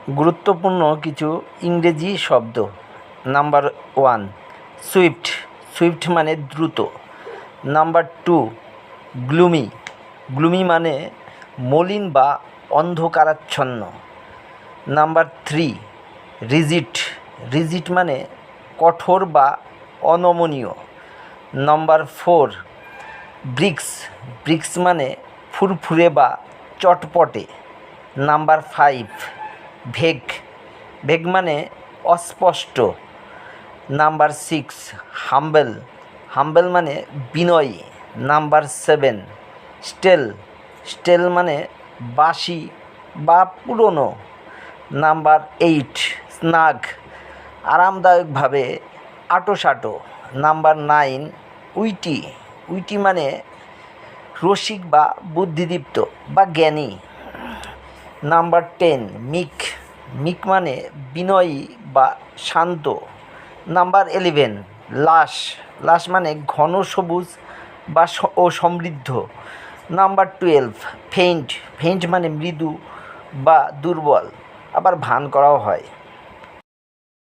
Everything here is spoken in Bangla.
গুরুত্বপূর্ণ কিছু ইংরেজি শব্দ। Number 1, Swift. সুইফট মানে দ্রুত। Number 2, gloomy. গ্লুমি মানে মলিন বা অন্ধকারাচ্ছন্ন। Number 3, rigid. রিজিড মানে কঠোর বা অনমনীয়। Number 4, bricks. ব্রিক্স মানে ফুরফুরে বা চটপটে। Number 5, vague. ভেগ মানে অস্পষ্ট। Number 6, humble. হাম্বেল মানে বিনয়ী। নাম্বার 7, স্টেল। স্টেল মানে বাসি বা পুরনো। Number 8, snug. আরামদায়কভাবে আঁটোসাঁটো। Number 9, witty. উইটি মানে রসিক বা বুদ্ধিদীপ্ত বা জ্ঞানী। নাম্বার 10, মিক। মিক মানে বিনয়ী বা শান্ত। নাম্বার 11, লাশ। লাশ মানে ঘন সবুজ বা সমৃদ্ধ। Number 12, faint. ফেইন্ট মানে মৃদু বা দুর্বল, আবার ভান করাও হয়।